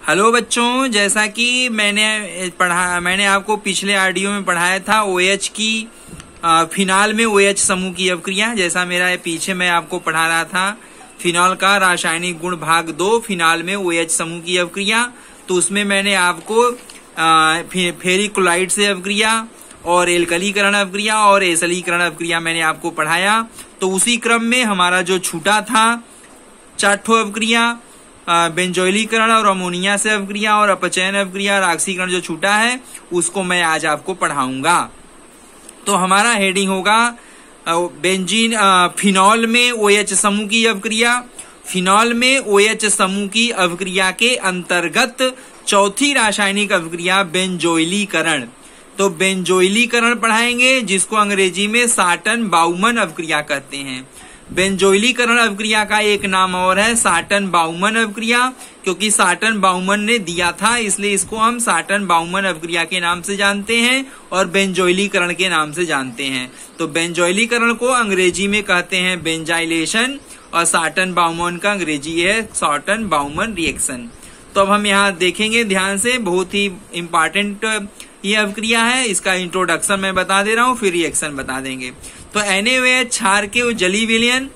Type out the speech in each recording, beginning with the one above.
Hello बच्चों, जैसा कि मैंने आपको पिछले ऑडियो में पढ़ाया था OH की फिनॉल में OH समूह की अवक्रिया। जैसा मेरा पीछे मैं आपको पढ़ा रहा था फिनॉल का रासायनिक गुण भाग 2 फिनॉल में OH समूह की अवक्रिया, तो उसमें मैंने आपको फेरिक क्लोराइड से अवक्रिया और एल्कलीकरण अवक्रिया और एसिलीकरण अवक्रिया मैंने आपको पढ़ाया। तो उसी क्रम में हमारा जो छूटा था 4 अवक्रिया, बेंजोइलीकरण और अमोनिया से अवक्रिया और अपचयन अवक्रिया और ऑक्सीकरण जो छूटा है उसको मैं आज आपको पढ़ाऊंगा। तो हमारा हेडिंग होगा बेंजीन फिनॉल में OH समूह की अवक्रिया। फिनॉल में OH समूह की अवक्रिया के अंतर्गत चौथी रासायनिक अवक्रिया बेंजोइलीकरण। तो बेंजोइलीकरण पढ़ाएंगे, जिसको अंग्रेजी में साटन-बाउमन अवक्रिया कहते हैं। बेंजोइलीकरण अवक्रिया का एक नाम और है साटन-बाउमन अवक्रिया, क्योंकि साटन-बाउमन ने दिया था इसलिए इसको हम साटन-बाउमन अवक्रिया के नाम से जानते हैं और बेंजोइलीकरण के नाम से जानते हैं। तो बेंजोइलीकरण को अंग्रेजी में कहते हैं बेंजाइलेशन और साटन-बाउमन का अंग्रेजी है साटन-बाउमन रिएक्शन। तो अब हम यहाँ देखेंगे ध्यान से, बहुत ही इंपॉर्टेंट ये अवक्रिया है। इसका इंट्रोडक्शन मैं बता दे रहा हूँ, फिर रिएक्शन बता देंगे। तो NaOH क्षार के जलीय विलयन,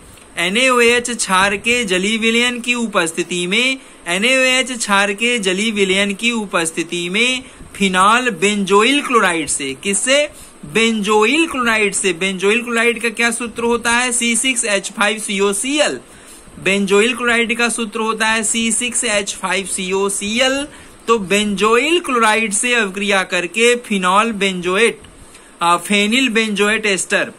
NaOH क्षार के जलीय विलयन की उपस्थिति में NaOH क्षार के जलीय विलयन की उपस्थिति में फिनॉल बेंजोइल क्लोराइड से, किससे? बेंजोइल क्लोराइड से। बेंजोइल क्लोराइड का क्या सूत्र होता है? C6H5COCl। बेंजोइल क्लोराइड का सूत्र होता है C6H5COCl। तो बेंजोइल क्लोराइड से अवक्रिया करके phenol benzoate phenyl benzoate ester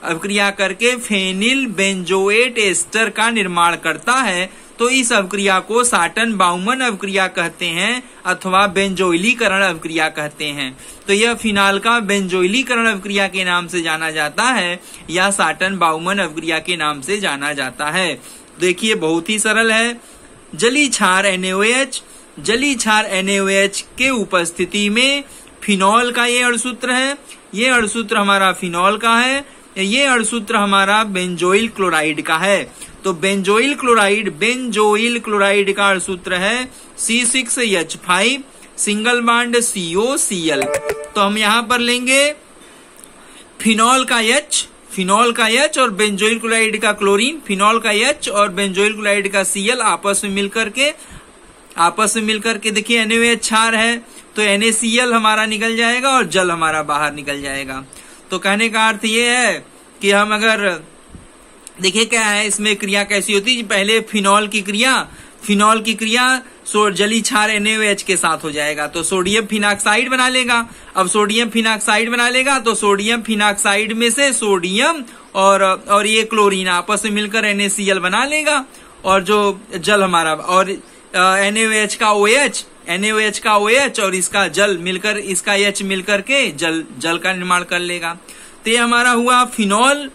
अवक्रिया करके फेनिल बेंजोएट एस्टर का निर्माण करता है। तो इस अवक्रिया को साटन-बाउमन अवक्रिया कहते हैं अथवा बेंजोइलीकरण अवक्रिया कहते हैं। तो यह फिनॉल का बेंजोइलीकरण अवक्रिया के नाम से जाना जाता है या साटन-बाउमन अवक्रिया के नाम से जाना जाता है। देखिए बहुत ही सरल है। जलीय क्षार NaOH, जलीय क्षार NaOH के उपस्थिति में फिनॉल का ये अणुसूत्र है, ये अणुसूत्र हमारा फिनॉल का है, ये अणुसूत्र हमारा बेंजोइल क्लोराइड का है। तो बेंजोइल क्लोराइड का अणुसूत्र है C6H5 सिंगल बॉन्ड COCl। तो हम यहाँ पर लेंगे फिनॉल का H और बेंजोइल क्लोराइड का क्लोरीन, फिनॉल का H और बेंजोइल क्लोराइड का Cl आपस में मिलकर के देखिए NaOH क्षार है तो NaCl हमारा निकल जाएगा और जल हमारा बाहर निकल जाएगा। तो कहने का अर्थ ये है कि हम अगर देखिए क्या है इसमें क्रिया कैसी होती है। पहले फिनॉल की क्रिया जलीय क्षार NaOH के साथ हो जाएगा तो सोडियम फिनॉक्साइड बना लेगा। अब सोडियम फिनॉक्साइड बना लेगा तो सोडियम फिनॉक्साइड में से सोडियम और ये क्लोरीन आपस में मिलकर NaCl बना लेगा और जो जल हमारा और NaOH का OH और इसका जल मिलकर, इसका H मिलकर के जल का निर्माण कर लेगा। तो ये हमारा हुआ फिनॉल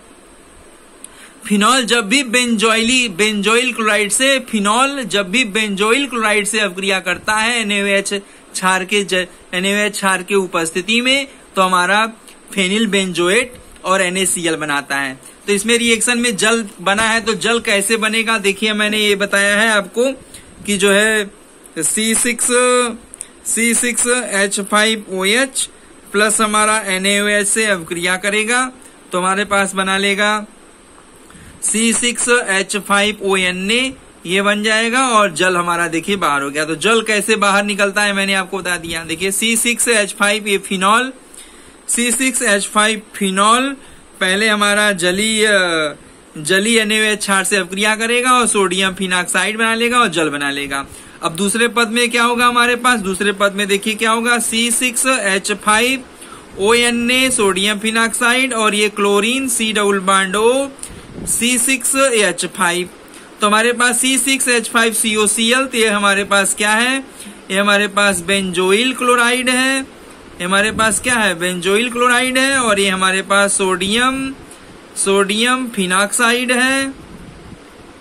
जब भी बेंजोइल क्लोराइड से अवक्रिया करता है NaOH क्षार के उपस्थिति में तो हमारा फेनिल बेंजोएट और NaCl बनाता है। तो इसमें रिएक्शन में जल बना है, तो जल कैसे बनेगा देखिए मैंने ये बताया है आपको कि जो है C6H5OH प्लस हमारा NaOH से अवक्रिया करेगा तो हमारे पास बना लेगा C6H5ONA, ये बन जाएगा और जल हमारा देखिए बाहर हो गया। तो जल कैसे बाहर निकलता है मैंने आपको बता दिया। देखिए C6H5 ये फिनॉल, C6H5 फिनॉल पहले हमारा जलीय NaOH क्षार से अवक्रिया करेगा और सोडियम फिनॉक्साइड बना लेगा और जल बना लेगा। अब दूसरे पद में क्या होगा हमारे पास? दूसरे पद में देखिए क्या होगा, C6H5ONA सोडियम फिनॉक्साइड और ये क्लोरीन C+O C6H5। तो हमारे पास C6H5COCl, तो ये हमारे पास क्या है? ये हमारे पास बेंजोइल क्लोराइड है, ये हमारे पास क्या है? बेंजोइल क्लोराइड है और ये हमारे पास सोडियम फिनॉक्साइड है,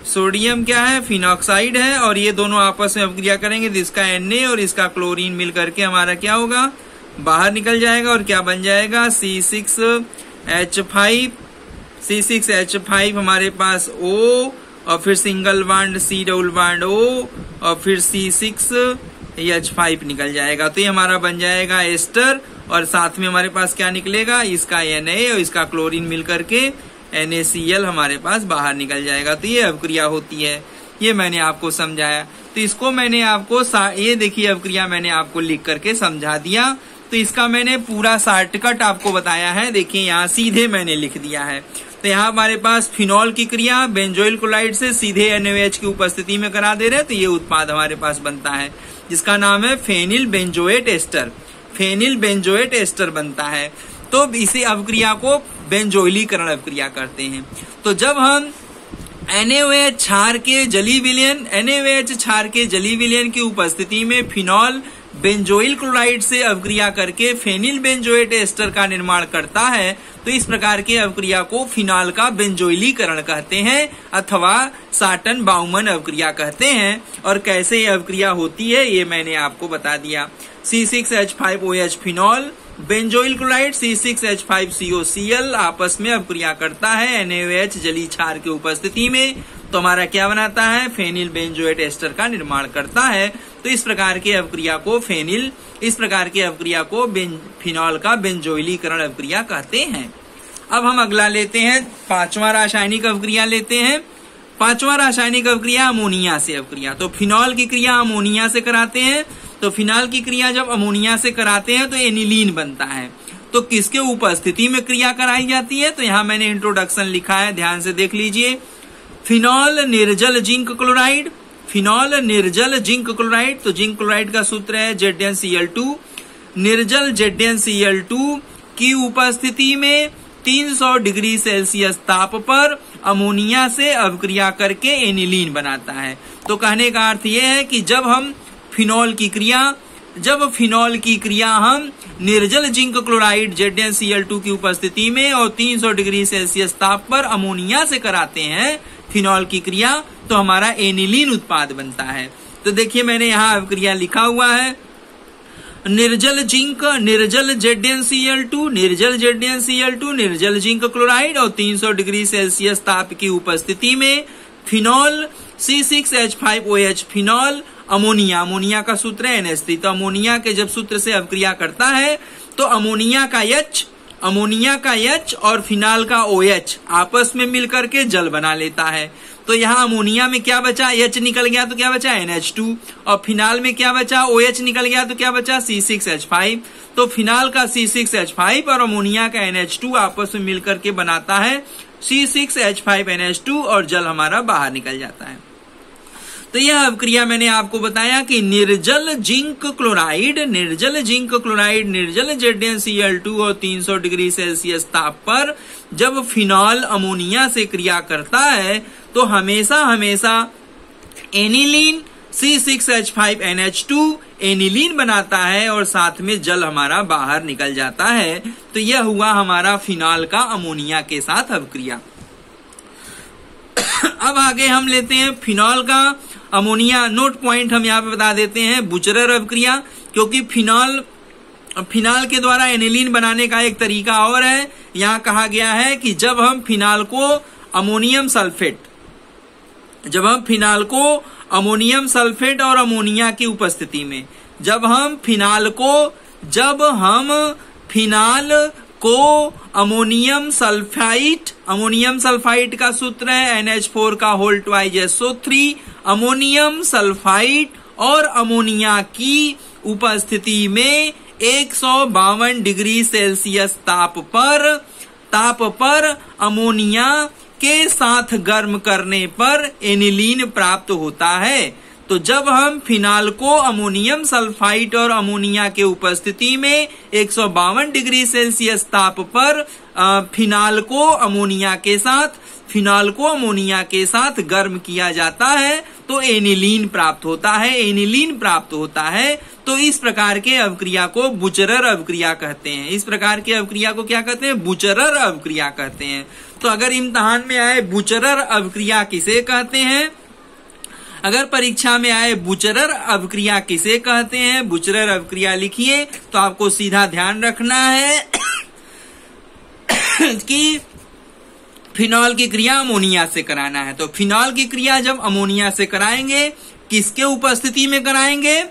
सोडियम क्या है? फिनॉक्साइड है और ये दोनों आपस में अवक्रिया करेंगे तो इसका Na और इसका क्लोरीन मिल करके हमारा क्या होगा? बाहर निकल जाएगा और क्या बन जाएगा? C6H5 हमारे पास O और फिर single bond C double bond O और फिर C6 ये H5 निकल जाएगा। तो ये हमारा बन जाएगा एस्टर और साथ में हमारे पास क्या निकलेगा, इसका Na और इसका क्लोरीन मिल करके NaCl हमारे पास बाहर निकल जाएगा। तो ये अवक्रिया होती है, ये मैंने आपको समझाया। तो इसको मैंने आपको ये देखिए अवक्रिया मैंने आपको लिख करके समझा दिया। तो इसका मैंने पूरा शॉर्टकट आपको बताया है। देखिए यहाँ सीधे मैंने लिख दिया है। तो यहाँ हमारे पास फिनॉल की क्रिया बेंजोइल क्लोराइड से सीधे NaOH की उपस्थिति में करा दे रहे हैं। तो ये उत्पाद हमारे पास बनता है जिसका नाम है phenyl benzoate ester. Phenyl benzoate ester बनता है। तो इसे अवक्रिया को बेंजोइलीकरण अवक्रिया करते हैं। तो जब हम NaOH क्षार के जलीय विलयन NaOH क्षार के जलीय विलयन की उपस्थिति में फिनॉल बेंजोइल क्लोराइड से अवक्रिया करके फेनिल बेंजोएट एस्टर का निर्माण करता है, तो इस प्रकार के अवक्रिया को फिनॉल का बेंजोइलीकरण कहते हैं अथवा साटन बाउमन अवक्रिया कहते हैं। और कैसे ये अवक्रिया होती है ये मैंने आपको बता दिया। C6H5OH phenol benzoyl chloride C6H5COCl आपस में अवक्रिया करता है NaOH जलीय क्षार की उपस्थिति में। तो हमारा क्या बनाता है, फेनिल बेंजोएट एस्टर का निर्माण करता है। तो इस प्रकार के अवक्रिया को फिनॉल का बेंजोइलीकरण अवक्रिया कहते हैं। अब हम अगला लेते हैं, पांचवा रासायनिक अवक्रिया लेते हैं। पांचवा रासायनिक अवक्रिया अमोनिया से अवक्रिया। तो फिनॉल की क्रिया अमोनिया से कराते हैं। तो फिनॉल की क्रिया जब अमोनिया से कराते हैं तो एनिलीन बनता है। तो किसके उपस्थिति में क्रिया कराई जाती है, तो यहाँ मैंने इंट्रोडक्शन लिखा है, ध्यान से देख लीजिए। फिनॉल निर्जल जिंक क्लोराइड, फिनॉल निर्जल जिंक क्लोराइड, तो जिंक क्लोराइड का सूत्र है ZnCl2। निर्जल ZnCl2 की उपस्थिति में 300 डिग्री सेल्सियस ताप पर अमोनिया से अवक्रिया करके एनिलीन बनाता है। तो कहने का अर्थ यह है कि जब फिनॉल की क्रिया हम निर्जल जिंक क्लोराइड ZnCl2 की उपस्थिति में और 300 डिग्री सेल्सियस ताप पर अमोनिया से कराते हैं फिनॉल की क्रिया, तो हमारा एनिलीन उत्पाद बनता है। तो देखिए मैंने यहाँ अवक्रिया लिखा हुआ है, निर्जल जिंक, निर्जल ZnCl2, निर्जल ZnCl2, निर्जल जिंक क्लोराइड और 300 डिग्री सेल्सियस ताप की उपस्थिति में फिनॉल C6H5OH फिनॉल अमोनिया का सूत्र है NH3। तो अमोनिया के जब सूत्र से अवक्रिया करता है तो अमोनिया का H और फिनॉल का OH आपस में मिलकर के जल बना लेता है। तो यहाँ अमोनिया में क्या बचा, H निकल गया तो क्या बचा NH2, और फिनॉल में क्या बचा, OH निकल गया तो क्या बचा C6H5। तो फिनॉल का C6H5 और अमोनिया का NH2 आपस में मिलकर के बनाता है C6H5NH2 और जल हमारा बाहर निकल जाता है। तो यह अवक्रिया मैंने आपको बताया कि निर्जल जिंक क्लोराइड, निर्जल ZnCl2 और 300 डिग्री सेल्सियस ताप पर जब फिनॉल अमोनिया से क्रिया करता है तो हमेशा एनिलीन C6H5NH2 एनिलीन बनाता है और साथ में जल हमारा बाहर निकल जाता है। तो यह हुआ हमारा फिनॉल का अमोनिया के साथ अवक्रिया। अब आगे हम लेते हैं फिनॉल का अमोनिया। नोट पॉइंट हम यहाँ पे बता देते हैं, बुचरर अवक्रिया, क्योंकि फिनॉल के द्वारा एनिलीन बनाने का एक तरीका और है। यहाँ कहा गया है कि जब हम फिनॉल को अमोनियम सल्फेट और अमोनिया की उपस्थिति में जब हम फिनॉल को अमोनियम सल्फाइड का सूत्र है NH4 का whole twice SO3, ammonium sulphide और अमोनिया की उपस्थिति में 152 डिग्री सेल्सियस ताप पर अमोनिया के साथ गर्म करने पर एनिलीन प्राप्त होता है। तो जब हम फिनॉल को अमोनियम सल्फाइड और अमोनिया के उपस्थिति में 152 डिग्री सेल्सियस ताप पर फिनॉल को अमोनिया के साथ गर्म किया जाता है तो एनिलीन प्राप्त होता है। तो इस प्रकार के अवक्रिया को बुचरर अवक्रिया कहते हैं। इस प्रकार के अवक्रिया को क्या कहते हैं, बुचरर अवक्रिया कहते हैं। तो अगर इम्तिहान में आए बुचरर अवक्रिया किसे कहते हैं, अगर परीक्षा में आए बुचरर अवक्रिया किसे कहते हैं, बुचरर अवक्रिया लिखिए तो आपको सीधा ध्यान रखना है कि फिनॉल की क्रिया अमोनिया से कराना है। तो फिनॉल की क्रिया जब अमोनिया से कराएंगे, किसके उपस्थिति में कराएंगे,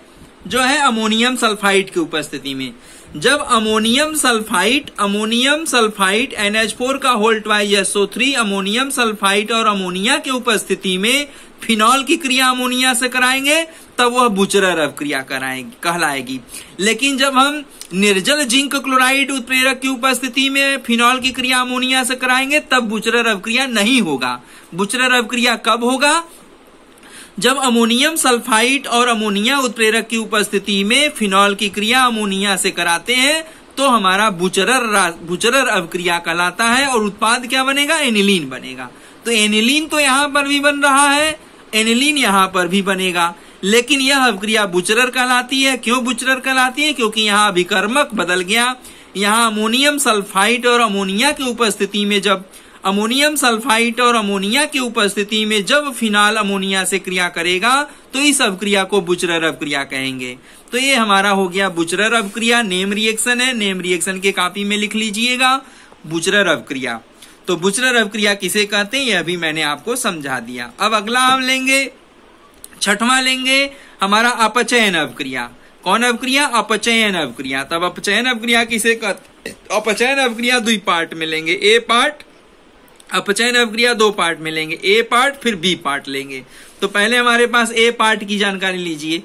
जो है अमोनियम सल्फाइड की उपस्थिति में। जब अमोनियम सल्फाइड NH4 का whole twice SO3 ammonium sulphide और अमोनिया की उपस्थिति में फिनॉल की क्रिया अमोनिया से कराएंगे तब वह बुचरर अवक्रिया कहलाएगी। लेकिन जब हम निर्जल जिंक क्लोराइड उत्प्रेरक की उपस्थिति में फिनॉल की क्रिया अमोनिया से कराएंगे तब बुचरर अवक्रिया नहीं होगा। बुचरर अवक्रिया कब होगा? जब अमोनियम सल्फाइड और अमोनिया उत्प्रेरक की उपस्थिति में फिनॉल की क्रिया अमोनिया से कराते हैं तो हमारा बुचरर अवक्रिया कहलाता है और उत्पाद क्या बनेगा? एनिलीन बनेगा। तो एनिलीन तो यहां पर भी बन रहा है, एनिलीन यहां पर भी बनेगा, लेकिन यह अवक्रिया बुचरर कहलाती है। क्यों बुचरर कहलाती है? क्योंकि यहाँ अभिकर्मक बदल गया। यहाँ अमोनियम सल्फाइड और अमोनिया की उपस्थिति में जब फिनाल अमोनिया से क्रिया करेगा तो इस अवक्रिया को बुचरर अवक्रिया कहेंगे। तो ये हमारा हो गया बुचरर अवक्रिया। नेम रिएक्शन है, नेम रिएक्शन के कॉपी में लिख लीजिएगा बुचरर अवक्रिया। तो बुचरर अवक्रिया किसे कहते हैं यह भी मैंने आपको समझा दिया। अब अगला हम लेंगे, छठवां लेंगे हमारा अपचयन अवक्रिया। कौन अवक्रिया? अपचयन अवक्रिया। तब अपचयन अवक्रिया किसे कहते हैं? अपचयन अवक्रिया 2 पार्ट में लेंगे, ए पार्ट। अपचयन अवक्रिया 2 पार्ट में लेंगे, ए पार्ट फिर बी पार्ट लेंगे। तो पहले हमारे पास ए पार्ट की जानकारी लीजिए।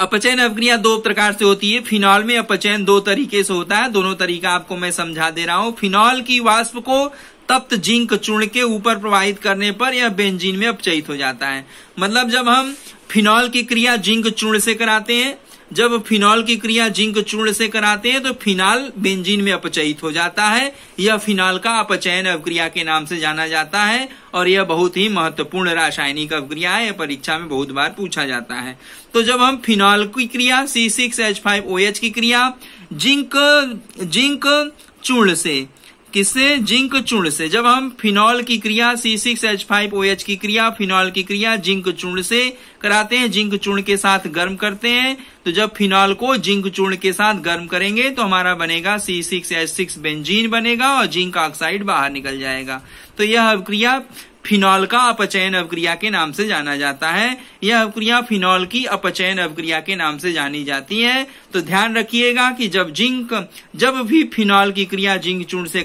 अपचयन अवक्रिया 2 प्रकार से होती है। फिनॉल में अपचयन 2 तरीके से होता है, दोनों तरीका आपको मैं समझा दे रहा हूं। फिनॉल की वाष्प को तप्त जिंक चूर्ण के ऊपर प्रवाहित करने पर यह बेंजीन में अपचयित हो जाता है। मतलब जब हम फिनॉल की क्रिया जिंक चूर्ण से कराते हैं, तो फिनाल बेंजीन में अपचयित हो जाता है। यह फिनाल का अपचयन अवक्रिया के नाम से जाना जाता है और यह बहुत ही महत्वपूर्ण रासायनिक अवक्रिया है, परीक्षा में बहुत बार पूछा जाता है। तो जब हम फिनॉल की क्रिया C6H5OH की क्रिया जिंक चूर्ण से, किससे? जिंक चूर्ण से। जब हम फिनॉल की क्रिया C6H5OH की क्रिया, फिनॉल की क्रिया जिंक चूर्ण से कराते हैं, जिंक चूर्ण के साथ गर्म करते हैं, तो जब फिनॉल को जिंक चूर्ण के साथ गर्म करेंगे तो हमारा बनेगा C6H6 बेंजीन बनेगा और जिंक ऑक्साइड बाहर निकल जाएगा। तो यह अवक्रिया फिनॉल का अपचयन अवक्रिया के नाम से जाना जाता है। यह अवक्रिया फिनॉल की अपचयन अवक्रिया के नाम से जानी जाती है। तो ध्यान रखिएगा कि जब भी फिनॉल की क्रिया जिंक चूर्ण से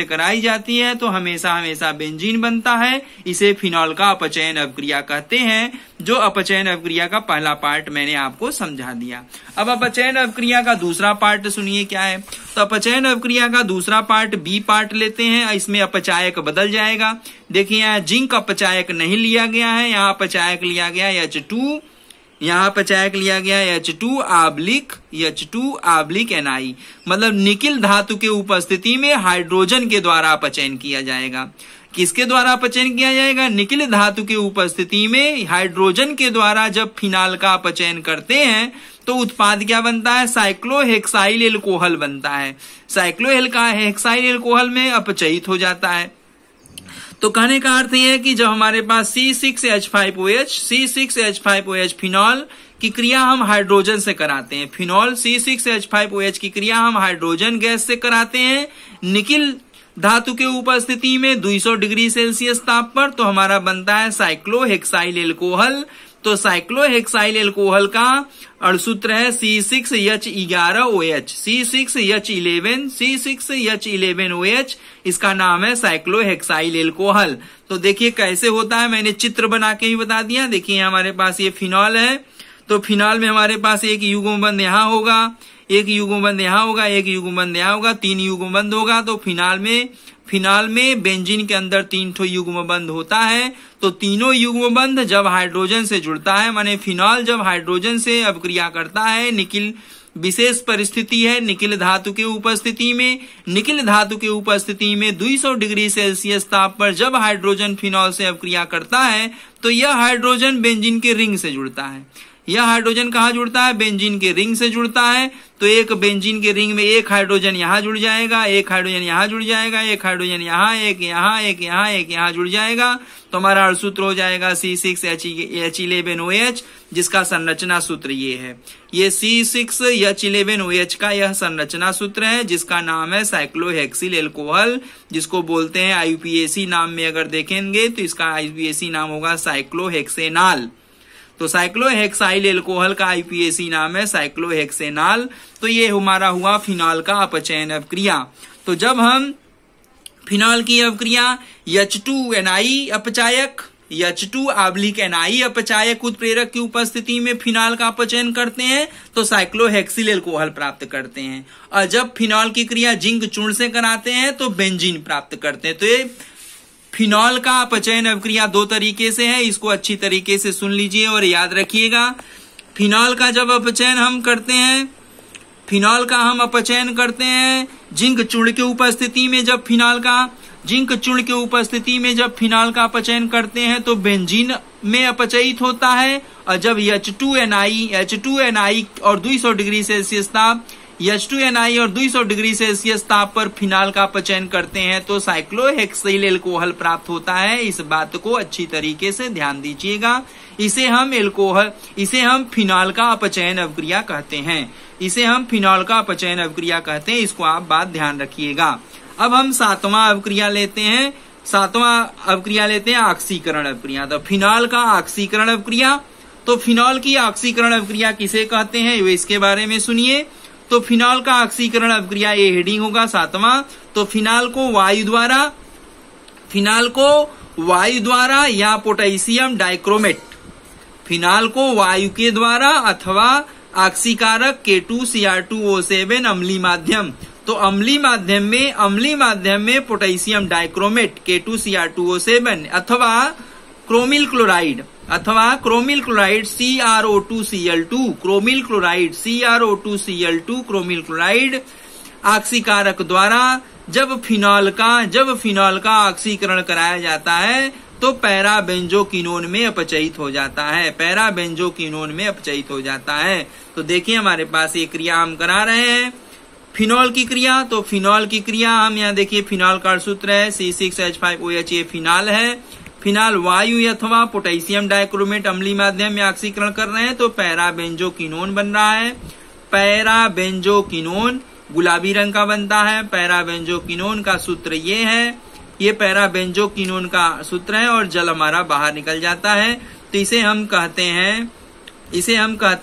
कराई जाती है, तो हमेशा बेंजीन बनता है। इसे फिनॉल का अपचयन अवक्रिया कहते हैं। जो अपचयन अवक्रिया का पहला पार्ट मैंने आपको समझा दिया। अब अपचयन अवक्रिया का दूसरा पार्ट सुनिए क्या है। तो अपचयन अवक्रिया का दूसरा पार्ट बी पार्ट लेते हैं। इसमें अपचायक बदल जाएगा। देखिए यहाँ जिंक अपचायक नहीं लिया गया है, यहाँ अपचायक लिया गया H2, यहाँ अपचायक लिया गया H2 Ni। मतलब निकिल धातु के उपस्थिति में हाइड्रोजन के द्वारा अपचयन किया जाएगा। किसके द्वारा अपचयन किया जाएगा? निकिल धातु के उपस्थिति में हाइड्रोजन के द्वारा जब फिनाल का अपचयन करते हैं तो उत्पाद क्या बनता है? साइक्लोहेक्साइल एल्कोहल बनता है। साइक्लोहेक्साइल एल्कोहल में अपचयित हो जाता है। तो कहने का अर्थ यह है कि जब हमारे पास C6H5OH फिनॉल की क्रिया हम हाइड्रोजन से कराते हैं, फिनॉल C6H5OH की क्रिया हम हाइड्रोजन गैस से कराते हैं निकिल धातु के उपस्थिति में 200 डिग्री सेल्सियस ताप पर, तो हमारा बनता है साइक्लोहेक्साइल एल्कोहल। तो साइक्लोहेक्साइल एल्कोहल का अणुसूत्र है C6H11OH, C6H11OH, इसका नाम है साइक्लोहेक्साइल एल्कोहल। तो देखिए कैसे होता है, मैंने चित्र बना के ही बता दिया। देखिए हमारे पास ये फिनॉल है, तो फिनॉल में हमारे पास एक युग्म बंध यहाँ होगा, एक युग्म बंध यहाँ होगा, एक युग्म बंध यहाँ होगा, 3 युग्म बंध होगा। तो फिनाल में बेंजीन के अंदर 3 ठो युग्म बंध होता है। तो तीनों युग्म बंध जब हाइड्रोजन से जुड़ता है, माने फिनॉल जब हाइड्रोजन से अवक्रिया करता है, निकिल विशेष परिस्थिति है निकिल धातु के उपस्थिति में। निकिल धातु के उपस्थिति में 200 डिग्री सेल्सियस ताप पर जब हाइड्रोजन फिनॉल से अवक्रिया करता है तो यह हाइड्रोजन बेंजीन के रिंग से जुड़ता है। यह हाइड्रोजन कहाँ जुड़ता है? बेंजीन के रिंग से जुड़ता है। तो एक बेंजीन के रिंग में एक हाइड्रोजन यहाँ जुड़ जाएगा, एक हाइड्रोजन यहाँ जुड़ जाएगा, एक हाइड्रोजन यहाँ, एक यहाँ, एक यहाँ, एक यहाँ जुड़ जाएगा। तो हमारा अणुसूत्र हो जाएगा C6H11OH, जिसका संरचना सूत्र ये है। ये C6H11OH का यह संरचना सूत्र है, जिसका नाम है साइक्लोहेक्सिल एल्कोहल, जिसको बोलते हैं IUPAC नाम में अगर देखेंगे तो इसका IUPAC नाम होगा साइक्लोहेक्सेनाल। तो साइक्लोहेक्साइल एल्कोहल का IUPAC नाम है साइक्लोहेक्सेनाल। तो ये हमारा हुआ फिनॉल का अपचयन अवक्रिया। तो जब हम फिनॉल की अवक्रिया H2Ni अपचायक, H2-Ni अपचायक उत्प्रेरक की उपस्थिति में फिनॉल का अपचयन करते हैं तो साइक्लोहेक्सिल एल्कोहल प्राप्त करते हैं। और जब फिनॉल की क्रिया जिंक चूर्ण से कराते हैं तो बेंजीन प्राप्त करते हैं। तो ये फिनॉल का अपचयन अवक्रिया दो तरीके से है, इसको अच्छी तरीके से सुन लीजिए और याद रखिएगा। फिनॉल का जब अपचयन हम करते हैं, फिनॉल का हम अपचयन करते हैं जिंक चूर्ण की उपस्थिति में। जब फिनॉल का जिंक चूर्ण की उपस्थिति में जब फिनॉल का अपचयन करते हैं तो बेंजीन में अपचयित होता है। और जब H2Ni और 200 डिग्री सेल्सियस ताप H2Ni और 200 डिग्री सेल्सियस ताप पर फिनॉल का अपचयन करते हैं तो साइक्लोहेक्सिल एल्कोहल प्राप्त होता है। इस बात को अच्छी तरीके से ध्यान दीजिएगा। इसे हम फिनॉल का अपचयन अवक्रिया कहते हैं। इसे हम फिनॉल का अपचयन अवक्रिया कहते हैं। इसको आप बात ध्यान रखिएगा। अब हम सातवां अवक्रिया लेते हैं। ऑक्सीकरण अवक्रिया। तो फिनॉल का ऑक्सीकरण अवक्रिया, तो फिनॉल की ऑक्सीकरण अवक्रिया किसे कहते हैं इसके बारे में सुनिए। तो फिनॉल का ऑक्सीकरण अवक्रिया ये हेडिंग होगा सातवां। तो फिनॉल को वायु द्वारा या पोटेशियम डाइक्रोमेट, फिनॉल को वायु के द्वारा अथवा ऑक्सीकारक K2Cr2O7 अम्लीय माध्यम, तो अम्लीय माध्यम में पोटेशियम डाइक्रोमेट K2Cr2O7 अथवा chromyl chloride CrO2Cl2, chromyl chloride ऑक्सीकारक द्वारा जब फिनॉल का ऑक्सीकरण कराया जाता है तो पैराबेंजोक्विनोन में अपचयित हो जाता है। तो देखिए हमारे पास ये क्रिया हम करा रहे हैं फिनॉल की क्रिया। तो फिनॉल की क्रिया हम यहाँ देखिए, फिनॉल का सूत्र है C6H5OH, ये फिनॉल है। फिनॉल वायु अथवा पोटेशियम डाइक्रोमेट अम्लीय माध्यम में ऑक्सीकरण कर रहे हैं तो पैराबेंजोक्विनोन बन रहा है। पैराबेंजोक्विनोन गुलाबी रंग का बनता है। पैराबेंजोक्विनोन का सूत्र ये है, ये पैराबेंजोक्विनोन का सूत्र है और जल हमारा बाहर निकल जाता है। तो इसे हम कहते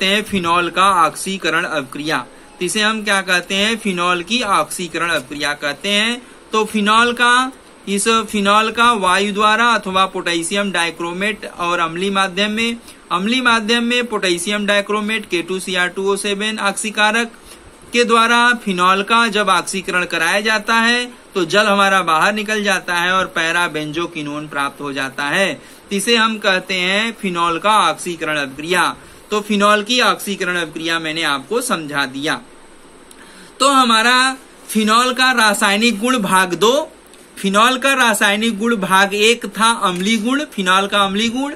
हैं फिनॉल का ऑक्सीकरण अवक्रिया। तो इसे हम क्या कहते हैं? फिनॉल की ऑक्सीकरण अवक्रिया कहते हैं। तो फिनॉल का वायु द्वारा अथवा पोटेशियम डाइक्रोमेट और अम्लीय माध्यम में पोटेशियम डाइक्रोमेट K2Cr2O7 ऑक्सीकारक के द्वारा फिनॉल का जब ऑक्सीकरण कराया जाता है तो जल हमारा बाहर निकल जाता है और पैराबेंजोक्विनोन प्राप्त हो जाता है। इसे हम कहते हैं फिनॉल का ऑक्सीकरण अवक्रिया। तो फिनॉल की ऑक्सीकरण अवक्रिया मैंने आपको समझा दिया। तो हमारा फिनॉल का रासायनिक गुण भाग 2। फिनॉल का रासायनिक गुण भाग 1 था अम्लीय गुण, फिनॉल का अम्लीय गुण।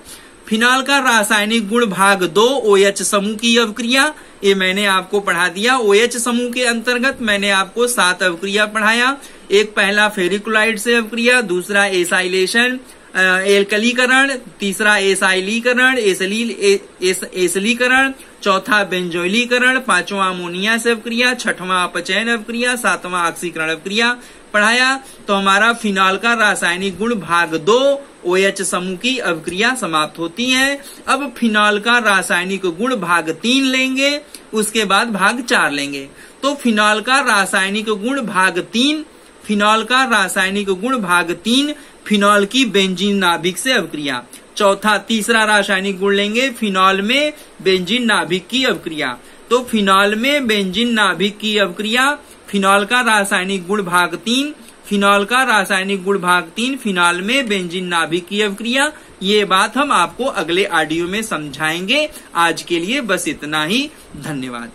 फिनॉल का रासायनिक गुण भाग 2 OH समूह की अवक्रिया, ये मैंने आपको पढ़ा दिया। OH समूह के अंतर्गत मैंने आपको 7 अवक्रिया पढ़ाया। एक पहला फेरिक्लोराइड से अवक्रिया, दूसरा एसाइलेशन एल्कलीकरण, तीसरा एसाइलीकरण एसलीकरण, चौथा बेंजोइलीकरण, पांचवा अमोनिया से अवक्रिया, छठवां अपचयन अवक्रिया, सातवां ऑक्सीकरण अवक्रिया पढ़ाया। तो हमारा फिनॉल का रासायनिक गुण भाग 2 OH समूह की अवक्रिया समाप्त होती है। अब फिनॉल का रासायनिक गुण भाग 3 लेंगे, उसके बाद भाग 4 लेंगे। तो फिनॉल का रासायनिक गुण भाग 3, फिनॉल की बेंजीन नाभिक से अवक्रिया। तीसरा रासायनिक गुण लेंगे फिनॉल में बेंजीन नाभिक की अवक्रिया। तो फिनॉल में बेंजीन नाभिक की अवक्रिया, फिनॉल का रासायनिक गुण भाग 3, फिनॉल में बेंजीन नाभिक की अवक्रिया। ये बात हम आपको अगले ऑडियो में समझाएंगे। आज के लिए बस इतना ही। धन्यवाद।